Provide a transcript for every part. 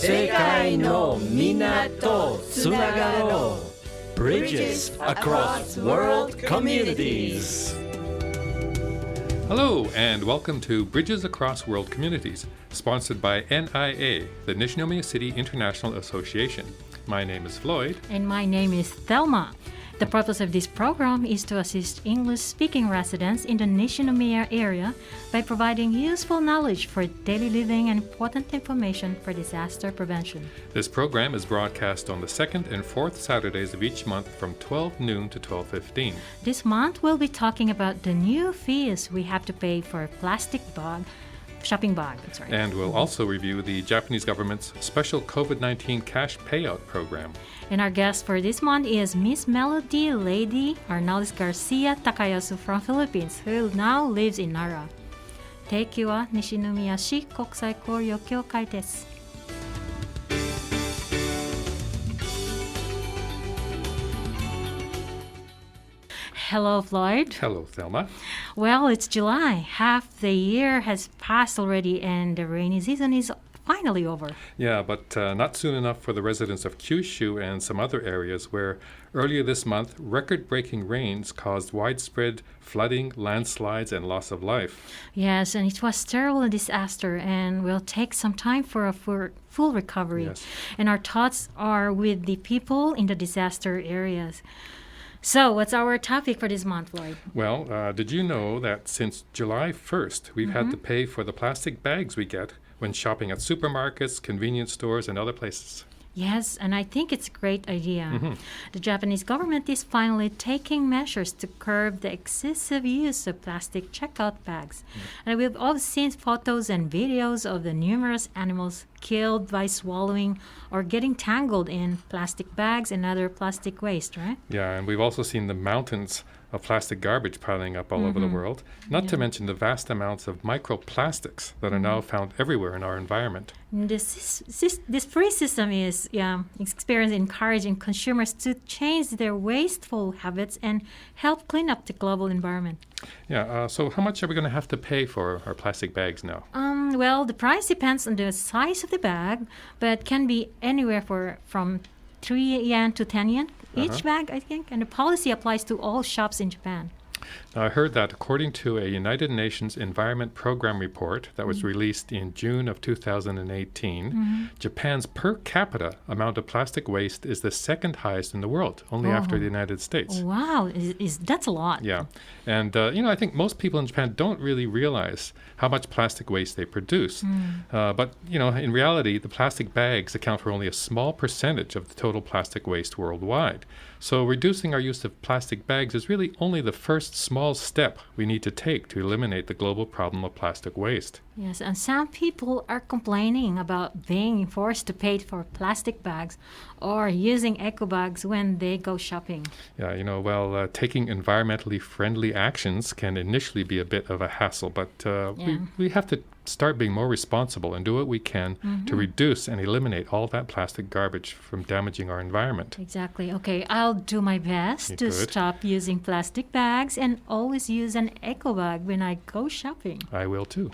世界のみんなとつながろう Bridges across world communities. Hello and welcome to Bridges Across World Communities, sponsored by NIA, the Nishinomiya City International Association. My name is Floyd. And my name is Thelma. The purpose of this program is to assist English-speaking residents in the Nishinomiya area by providing useful knowledge for daily living and important information for disaster prevention. This program is broadcast on the second and fourth Saturdays of each month from 12 noon to 12:15. This month, we'll be talking about the new fees we have to pay for a shopping bag. And we'll also review the Japanese government's special COVID-19 cash payout program. And our guest for this month is Miss Melody Lady Arnales Garcia-Takayasu from Philippines, who now lives in Nara. 提供は西宮市国際交流協会です。Hello, Floyd. Hello, Thelma. Well, it's July. Half the year has passed already, and the rainy season is finally over. Yeah, but not soon enough for the residents of Kyushu and some other areas where earlier this month, record-breaking rains caused widespread flooding, landslides, and loss of life. Yes, and it was terrible disaster and will take some time for a full recovery. Yes. And our thoughts are with the people in the disaster areas. So, what's our topic for this month, Lloyd? Well, did you know that since July 1st, we've had to pay for the plastic bags we get when shopping at supermarkets, convenience stores, and other places? Yes, and I think it's a great idea. The Japanese government is finally taking measures to curb the excessive use of plastic checkout bags. And we've all seen photos and videos of the numerous animals killed by swallowing or getting tangled in plastic bags and other plastic waste, right? Yeah, and we've also seen the mountains of plastic garbage piling up all over the world, not to mention the vast amounts of microplastics that are now found everywhere in our environment. This free system is encouraging consumers to change their wasteful habits and help clean up the global environment. Yeah, so how much are we going to have to pay for our plastic bags now? Well, the price depends on the size of the bag, but can be anywhere from 3 yen to 10 yen each bag, I think. And the policy applies to all shops in Japan. Now, I heard that according to a United Nations Environment Program report that was released in June of 2018, Japan's per capita amount of plastic waste is the second highest in the world, only after the United States. Wow, that's a lot. Yeah. And, I think most people in Japan don't really realize how much plastic waste they produce. But, in reality, the plastic bags account for only a small percentage of the total plastic waste worldwide. So reducing our use of plastic bags is really only the first small step we need to take to eliminate the global problem of plastic waste. Yes, and some people are complaining about being forced to pay for plastic bags or using eco bags when they go shopping. Yeah, taking environmentally friendly actions can initially be a bit of a hassle, but we have to start being more responsible and do what we can to reduce and eliminate all that plastic garbage from damaging our environment. Exactly. Okay, I'll do my best to stop using plastic bags and always use an eco bag when I go shopping. I will too.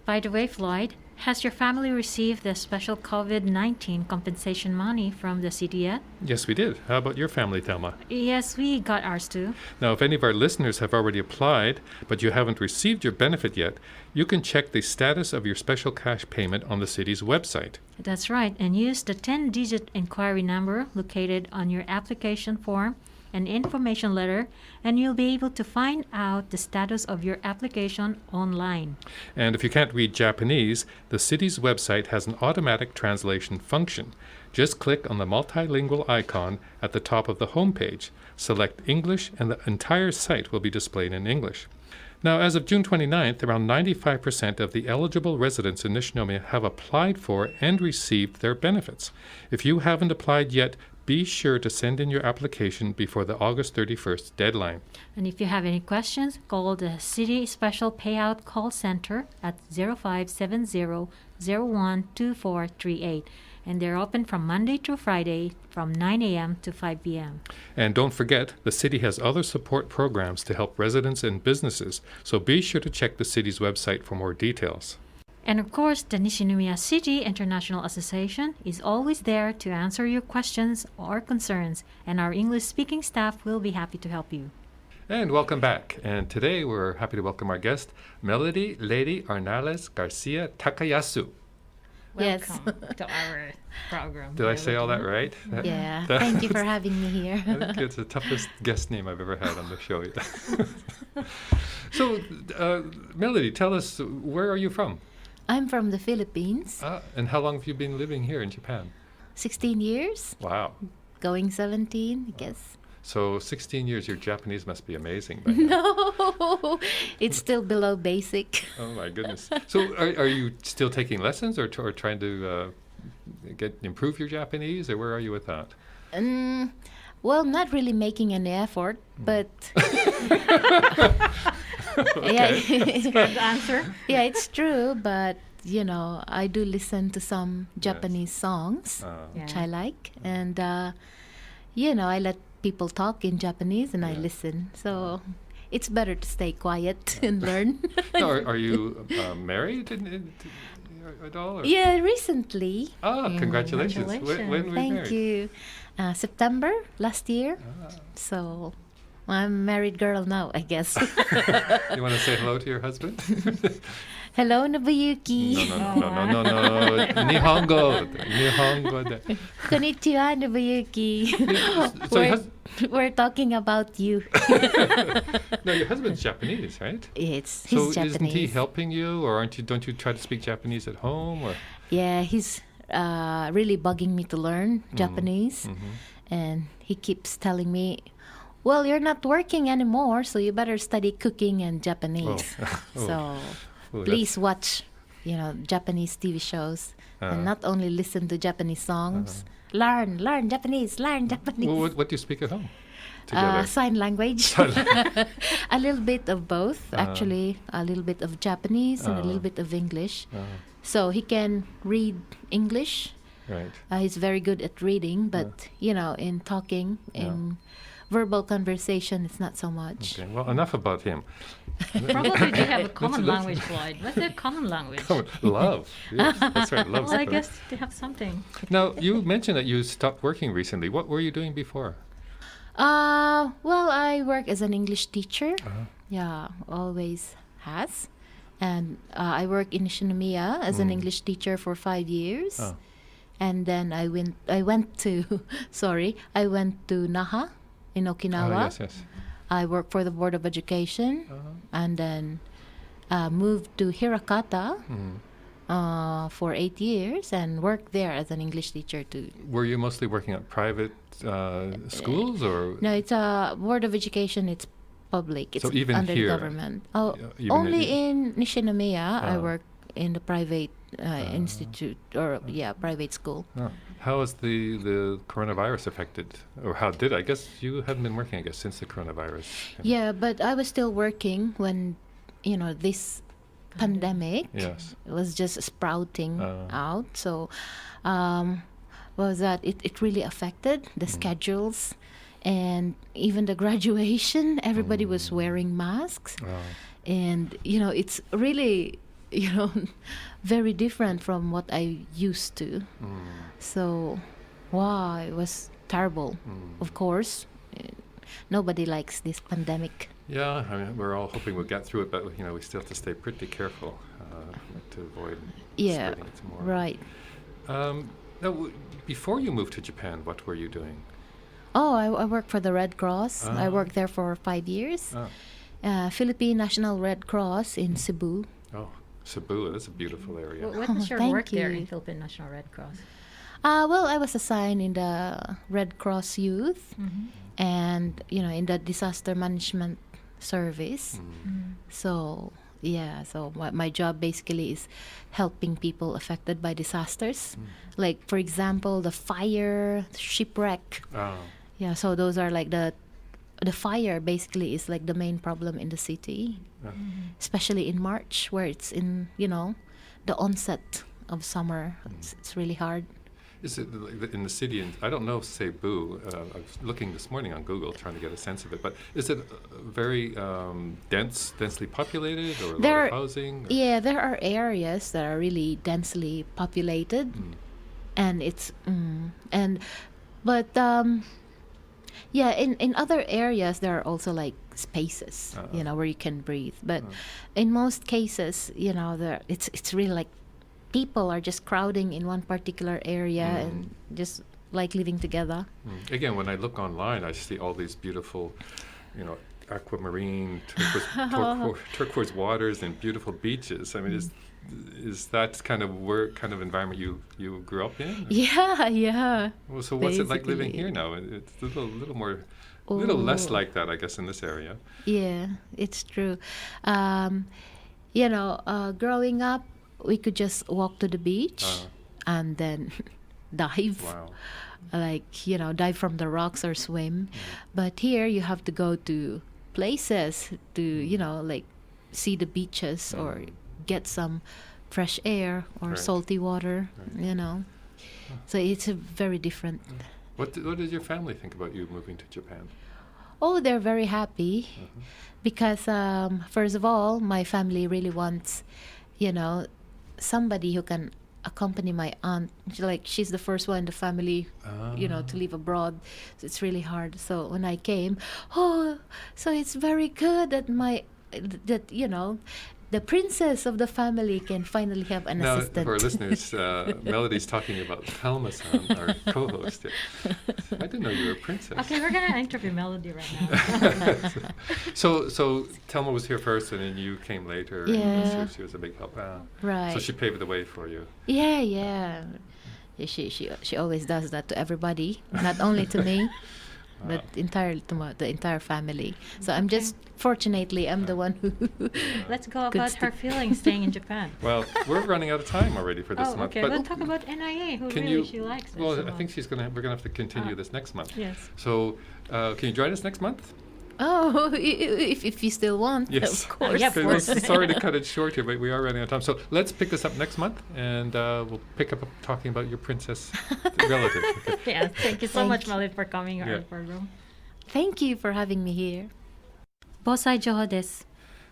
By the way, Floyd, has your family received the special COVID-19 compensation money from the city yet? Yes, we did. How about your family, Thelma? Yes, we got ours too. Now, if any of our listeners have already applied, but you haven't received your benefit yet, you can check the status of your special cash payment on the city's website. That's right, and use the 10-digit inquiry number located on your application form and information letter, and you'll be able to find out the status of your application online. And if you can't read Japanese, the city's website has an automatic translation function. Just click on the multilingual icon at the top of the homepage, select English, and the entire site will be displayed in English. Now, as of June 29th, around 95% of the eligible residents in Nishinomiya have applied for and received their benefits. If you haven't applied yet, be sure to send in your application before the August 31st deadline. And if you have any questions, call the City Special Payout Call Center at 0570-012438. And they're open from Monday through Friday from 9 a.m. to 5 p.m. And don't forget, the city has other support programs to help residents and businesses, so be sure to check the city's website for more details. And of course, the Nishinomiya City International Association is always there to answer your questions or concerns, and our English-speaking staff will be happy to help you. And welcome back. And today we're happy to welcome our guest, Melody Lady Arnales Garcia-Takayasu. Yes. Welcome to our program. Did I say all that right? Yeah. Thank you for having me here. I think it's the toughest guest name I've ever had on the show. So, Melody, tell us, where are you from? I'm from the Philippines. And how long have you been living here in Japan? 16 years. Wow. Going 17, I guess. So 16 years, your Japanese must be amazing. By now. No, it's still below basic. Oh my goodness. So are you still taking lessons or trying to improve your Japanese, or where are you with that? Well, not really making any effort, but That's a good answer. yeah, it's true. But I do listen to some Japanese songs, which I like, and I let people talk in Japanese, and I listen. So it's better to stay quiet and learn. Now, are you married at all? Or? Yeah, recently. Congratulations. When were you Thank married? you. September last year. So I'm a married girl now, I guess. You want to say hello to your husband? Hello, Nobuyuki. No. Nihongo. Konnichiwa, Nobuyuki. So We're talking about you. no, your husband's Japanese, right? He's So Japanese. isn't he helping you, or don't you try to speak Japanese at home? Or? Yeah, he's really bugging me to learn Japanese. And he keeps telling me, well, you're not working anymore, so you better study cooking and Japanese. So please watch, Japanese TV shows and not only listen to Japanese songs. Learn Japanese, learn Japanese. Well, what do you speak at home together? Sign language. A little bit of both, actually. A little bit of Japanese and a little bit of English. So he can read English. Right. He's very good at reading, but, in talking, in verbal conversation, it's not so much. Okay, well, enough about him. Probably they have a common language, Floyd. What's their common language? Love. Yes, that's right. Love. Well, I guess they have something. Now, you mentioned that you stopped working recently. What were you doing before? Well, I work as an English teacher. Yeah, always has. And I work in Nishinomiya as an English teacher for 5 years. And then I went to Naha in Okinawa. Yes. I worked for the Board of Education, and then moved to Hirakata for 8 years and worked there as an English teacher too. Were you mostly working at private schools, or? No, it's a Board of Education. It's public. It's So even under here, the government. Oh, even only in Nishinomiya I work in the private institute or private school. How has the coronavirus affected, or how did? I guess you haven't been working, since the coronavirus. Yeah, but I was still working when, this pandemic was just sprouting out. So, it really affected the schedules, and even the graduation. Everybody was wearing masks, and it's really, very different from what I used to. So, it was terrible. Of course, nobody likes this pandemic. Yeah, we're all hoping we'll get through it, but we still have to stay pretty careful to avoid spreading it more. Right. Now, before you moved to Japan, what were you doing? Oh, I worked for the Red Cross. I worked there for 5 years. Philippine National Red Cross in Cebu. Oh, Cebu, that's a beautiful area. What was your Thank work there you. in Philippine National Red Cross? Well, I was assigned in the Red Cross Youth and, in the disaster management service. So, so my job basically is helping people affected by disasters. Like, for example, the fire, shipwreck. Yeah, so those are like the fire basically is like the main problem in the city, especially in March, where it's in, the onset of summer. It's really hard. Is it in the city? I don't know Cebu. I was looking this morning on Google trying to get a sense of it. But is it very densely populated or a lot of housing? Yeah, there are areas that are really densely populated, and it's yeah, in other areas there are also like spaces, where you can breathe. But in most cases, it's really like people are just crowding in one particular area and just like living together. Again, when I look online, I see all these beautiful, aquamarine, turquoise waters and beautiful beaches. I mean, is that kind of environment you grew up in? Yeah. Well, so what's it like living here now? It's a little less like that, I guess, in this area. Yeah, it's true. Growing up, we could just walk to the beach and then dive. Wow. Dive from the rocks or swim. But here you have to go to places to, see the beaches or get some fresh air or salty water, So it's a very different. What did your family think about you moving to Japan? Oh, they're very happy because, first of all, my family really wants, somebody who can accompany my aunt. She's the first one in the family, to live abroad. So it's really hard. So when I came, so it's very good that the princess of the family can finally have an assistant. Now, for our listeners, Melody's talking about Thelma-san, our co-host. I didn't know you were a princess. Okay, we're going to interview Melody right now. So Thelma was here first, and then you came later. Yeah. And she was a big help. Right. So she paved the way for you. Yeah. She always does that to everybody, not only to me. But the entire family. So I'm just, fortunately, I'm the one who. Let's go about her feelings staying in Japan. Well, we're running out of time already for this month. Okay. But let's talk about NIA. She likes this. Well, I think we're gonna have to continue this next month. Yes. So, can you join us next month? Oh, if you still want, yes. Of course. Yeah, of course. Sorry to cut it short here, but we are running out of time. So let's pick this up next month, and we'll pick up talking about your princess relative. Okay. Yeah, thank you so much, Melody, for coming on our program. Thank you for having me here. 防災情報です。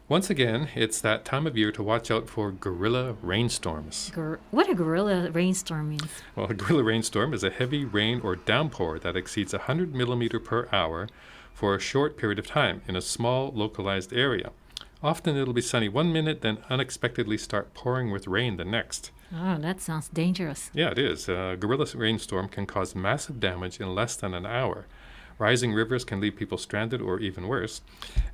Once again, it's that time of year to watch out for guerrilla rainstorms. What a guerrilla rainstorm means? Well, a guerrilla rainstorm is a heavy rain or downpour that exceeds 100 millimeter per hour for a short period of time in a small localized area. Often it'll be sunny one minute, then unexpectedly start pouring with rain the next. Oh, that sounds dangerous. Yeah, it is. A guerrilla rainstorm can cause massive damage in less than an hour. Rising rivers can leave people stranded or even worse.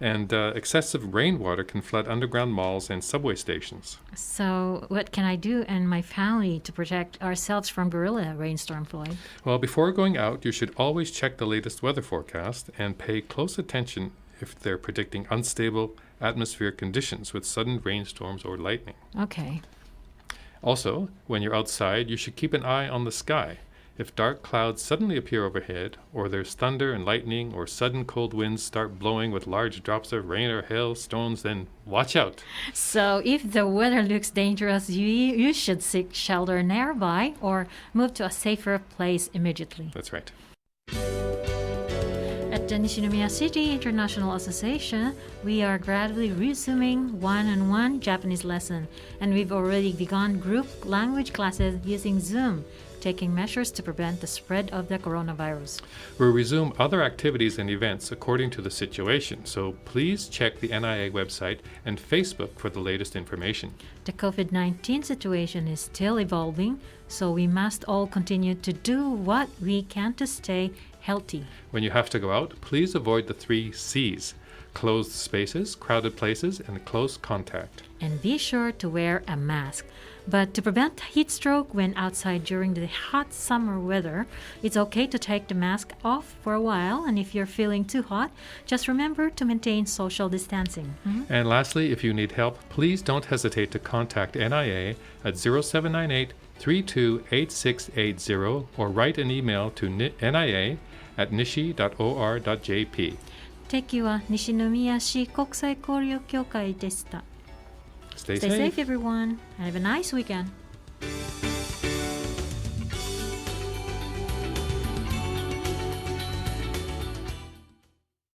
And excessive rainwater can flood underground malls and subway stations. So what can I do and my family to protect ourselves from guerrilla rainstorm, Floyd? Well, before going out, you should always check the latest weather forecast and pay close attention if they're predicting unstable atmospheric conditions with sudden rainstorms or lightning. Okay. Also, when you're outside, you should keep an eye on the sky. If dark clouds suddenly appear overhead, or there's thunder and lightning, or sudden cold winds start blowing with large drops of rain or hail stones, then watch out. So if the weather looks dangerous, you should seek shelter nearby or move to a safer place immediately. That's right. At the Nishinomiya City International Association, we are gradually resuming one-on-one Japanese lesson, and we've already begun group language classes using Zoom, taking measures to prevent the spread of the coronavirus. We'll resume other activities and events according to the situation, so please check the NIA website and Facebook for the latest information. The COVID-19 situation is still evolving, so we must all continue to do what we can to stay healthy. When you have to go out, please avoid the 3 C's: closed spaces, crowded places, and close contact. And be sure to wear a mask. But to prevent heat stroke when outside during the hot summer weather, it's okay to take the mask off for a while. And if you're feeling too hot, just remember to maintain social distancing. And lastly, if you need help, please don't hesitate to contact NIA at 0798 328680 or write an email to nia@nishi.or.jp. 敵は西宮市国際交流協会でした。 Stay Stay safe. safe, everyone, and have a nice weekend.